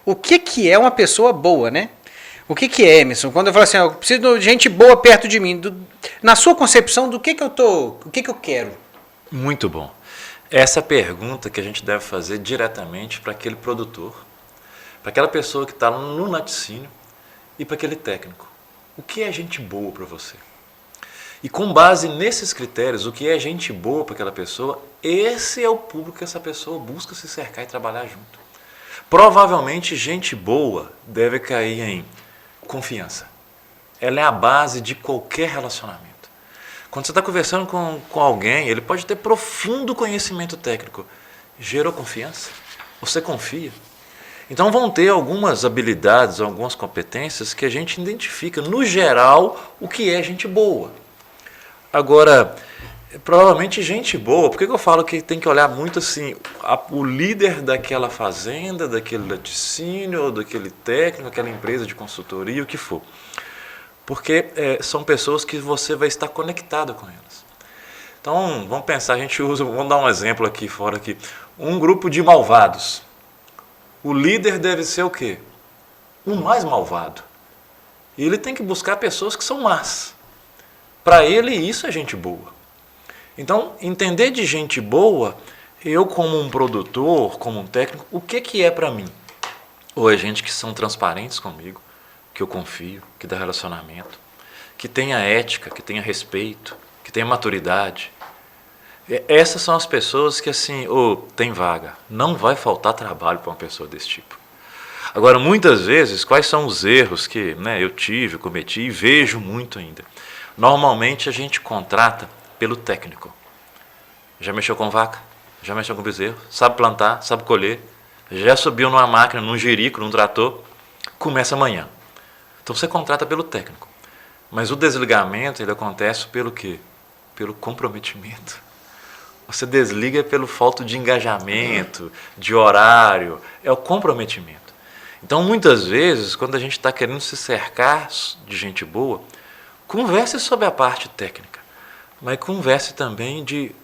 o que é uma pessoa boa, né? O que é, Emerson? Quando eu falo assim, eu preciso de gente boa perto de mim, na sua concepção, do que eu tô, o que eu quero? Muito bom. Essa é a pergunta que a gente deve fazer diretamente para aquele produtor, para aquela pessoa que está no laticínio e para aquele técnico. O que é gente boa para você? E com base nesses critérios, o que é gente boa para aquela pessoa, esse é o público que essa pessoa busca se cercar e trabalhar junto. Provavelmente, gente boa deve cair em confiança. Ela é a base de qualquer relacionamento. Quando você está conversando com alguém, ele pode ter profundo conhecimento técnico. Gerou confiança? Você confia? Então vão ter algumas habilidades, algumas competências que a gente identifica, no geral, o que é gente boa. Agora, provavelmente gente boa, por que eu falo que tem que olhar muito assim, o líder daquela fazenda, daquele laticínio, daquele técnico, aquela empresa de consultoria, o que for. Porque são pessoas que você vai estar conectado com elas. Então, vamos pensar, vamos dar um exemplo aqui fora aqui. Um grupo de malvados. O líder deve ser o quê? O mais malvado. E ele tem que buscar pessoas que são más. Para ele, isso é gente boa. Então, entender de gente boa, eu como um produtor, como um técnico, o que é para mim? Ou é gente que são transparentes comigo, que eu confio, que dá relacionamento, que tenha ética, que tenha respeito, que tenha maturidade. Essas são as pessoas que assim, tem vaga. Não vai faltar trabalho para uma pessoa desse tipo. Agora, muitas vezes, quais são os erros que eu cometi e vejo muito ainda? Normalmente a gente contrata pelo técnico. Já mexeu com vaca? Já mexeu com bezerro? Sabe plantar? Sabe colher? Já subiu numa máquina, num jerico, num trator? Começa amanhã. Então você contrata pelo técnico. Mas o desligamento ele acontece pelo quê? Pelo comprometimento. Você desliga pelo falta de engajamento, de horário, é o comprometimento. Então, muitas vezes, quando a gente está querendo se cercar de gente boa, converse sobre a parte técnica, mas converse também de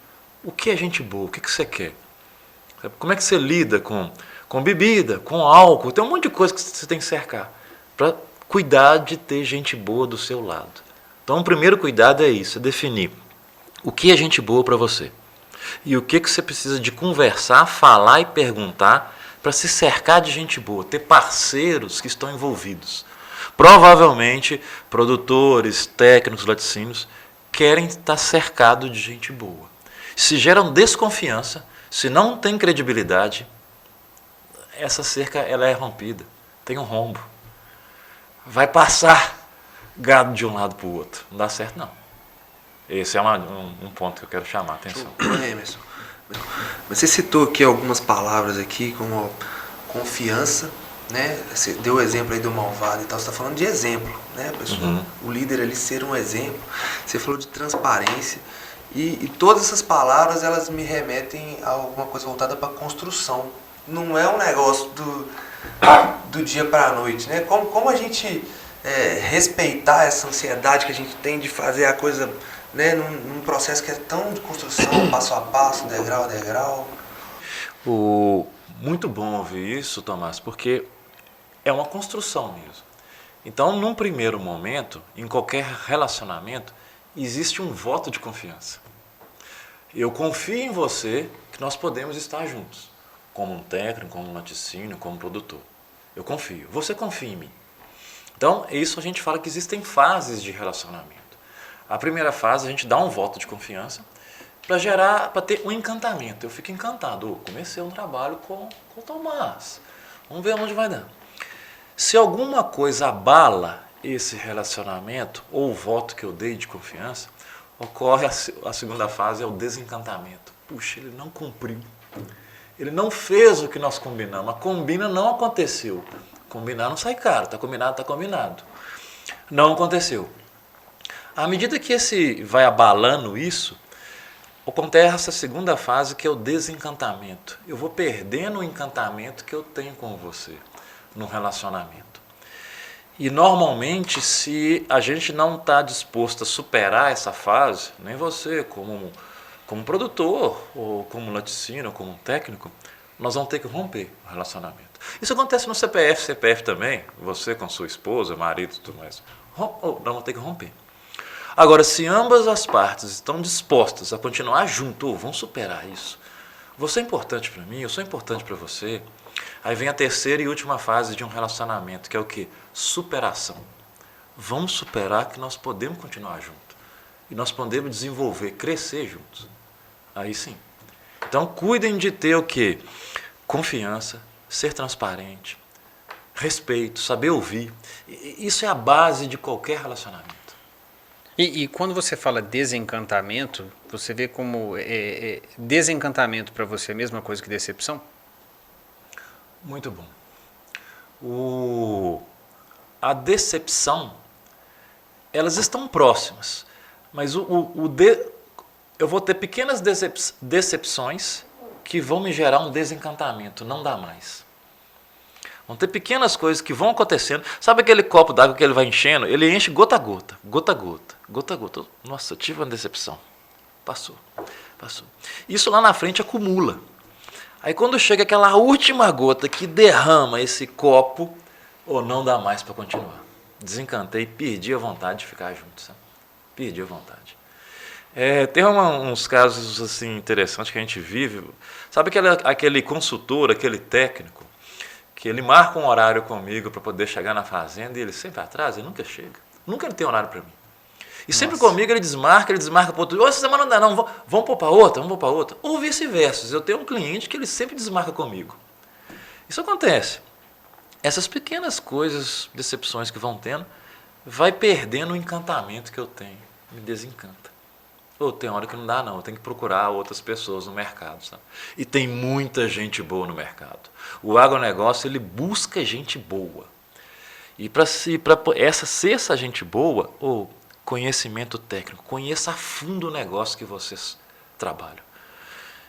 o que é gente boa, o que você quer. Como é que você lida com bebida, com álcool, tem um monte de coisa que você tem que cercar para cuidar de ter gente boa do seu lado. Então, o primeiro cuidado é isso, é definir o que é gente boa para você. E o que você precisa de conversar, falar e perguntar para se cercar de gente boa, ter parceiros que estão envolvidos. Provavelmente, produtores, técnicos, laticínios querem estar cercados de gente boa. Se geram desconfiança, se não tem credibilidade, essa cerca ela é rompida, tem um rombo. Vai passar gado de um lado para o outro, não dá certo não. Esse é um ponto que eu quero chamar a atenção. Emerson, você citou aqui algumas palavras aqui, como confiança, né? Você deu o exemplo aí do malvado e tal, você está falando de exemplo, né? Pessoa, o líder ali ser um exemplo. Você falou de transparência e todas essas palavras elas me remetem a alguma coisa voltada para construção. Não é um negócio do dia para a noite, né? Como a gente respeitar essa ansiedade que a gente tem de fazer a coisa, né, num processo que é tão de construção, passo a passo, degrau a degrau. Muito bom ouvir isso, Tomás, porque é uma construção mesmo. Então, num primeiro momento, em qualquer relacionamento, existe um voto de confiança. Eu confio em você que nós podemos estar juntos, como um técnico, como um laticínio, como um produtor. Eu confio. Você confia em mim. Então, isso a gente fala que existem fases de relacionamento. A primeira fase, a gente dá um voto de confiança para ter um encantamento. Eu fico encantado. Comecei um trabalho com o Tomás. Vamos ver onde vai dar. Se alguma coisa abala esse relacionamento, ou o voto que eu dei de confiança, ocorre a segunda fase, é o desencantamento. Puxa, ele não cumpriu. Ele não fez o que nós combinamos. A combina não aconteceu. Combinar não sai caro. Está combinado, está combinado. Não aconteceu. À medida que esse vai abalando isso, acontece essa segunda fase que é o desencantamento. Eu vou perdendo o encantamento que eu tenho com você no relacionamento. E normalmente, se a gente não está disposto a superar essa fase, nem você como produtor, ou como laticínio, ou como técnico, nós vamos ter que romper o relacionamento. Isso acontece no CPF também, você com sua esposa, marido e tudo mais. Nós vamos ter que romper. Agora, se ambas as partes estão dispostas a continuar junto, vamos superar isso. Você é importante para mim, eu sou importante para você. Aí vem a terceira e última fase de um relacionamento, que é o quê? Superação. Vamos superar que nós podemos continuar juntos. E nós podemos desenvolver, crescer juntos. Aí sim. Então, cuidem de ter o quê? Confiança, ser transparente, respeito, saber ouvir. Isso é a base de qualquer relacionamento. E quando você fala desencantamento, você vê como desencantamento para você é a mesma coisa que decepção? Muito bom. A decepção, elas estão próximas, mas eu vou ter pequenas decepções que vão me gerar um desencantamento, não dá mais. Vão ter pequenas coisas que vão acontecendo. Sabe aquele copo d'água que ele vai enchendo? Ele enche gota a gota, gota a gota, gota a gota. Nossa, eu tive uma decepção. Passou. Isso lá na frente acumula. Aí quando chega aquela última gota que derrama esse copo, não dá mais para continuar. Desencantei, perdi a vontade de ficar junto. Sabe? Perdi a vontade. Tem uns casos assim, interessantes que a gente vive. Sabe aquele consultor, aquele técnico, que ele marca um horário comigo para poder chegar na fazenda e ele sempre atrasa, ele nunca chega. Nunca ele tem horário para mim. E sempre comigo ele desmarca para outro. Essa semana não dá não, vamos pôr para outra. Ou vice-versa. Eu tenho um cliente que ele sempre desmarca comigo. Isso acontece. Essas pequenas coisas, decepções que vão tendo, vai perdendo o encantamento que eu tenho. Me desencanta. Tem hora que não dá não, eu tenho que procurar outras pessoas no mercado. Sabe? E tem muita gente boa no mercado. O agronegócio, ele busca gente boa. E para ser essa gente boa, conhecimento técnico, conheça a fundo o negócio que vocês trabalham.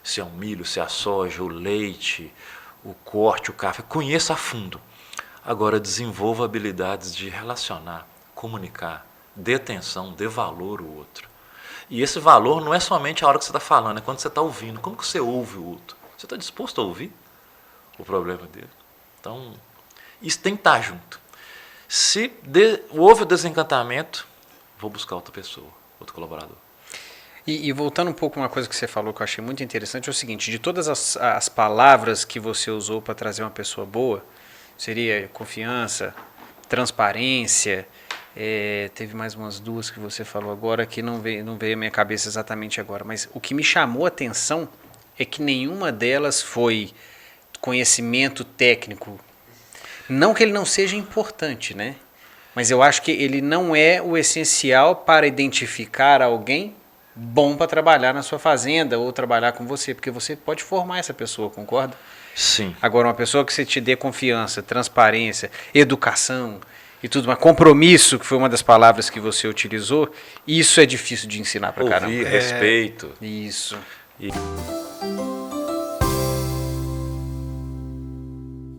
Se é o milho, se é a soja, o leite, o corte, o café, conheça a fundo. Agora desenvolva habilidades de relacionar, comunicar, dê atenção, dê valor ao outro. E esse valor não é somente a hora que você está falando, é quando você está ouvindo. Como que você ouve o outro? Você está disposto a ouvir o problema dele? Então, isso tem que estar junto. Se houve o desencantamento, vou buscar outra pessoa, outro colaborador. E voltando um pouco a uma coisa que você falou que eu achei muito interessante, é o seguinte, de todas as palavras que você usou para trazer uma pessoa boa, seria confiança, transparência, teve mais umas duas que você falou agora que não veio à minha cabeça exatamente agora, mas o que me chamou a atenção é que nenhuma delas foi conhecimento técnico. Não que ele não seja importante, né? Mas eu acho que ele não é o essencial para identificar alguém bom para trabalhar na sua fazenda ou trabalhar com você, porque você pode formar essa pessoa, concorda? Sim. Agora, uma pessoa que você te dê confiança, transparência, educação e tudo, mas compromisso, que foi uma das palavras que você utilizou, isso é difícil de ensinar para caramba. Ouvir, respeito. Isso.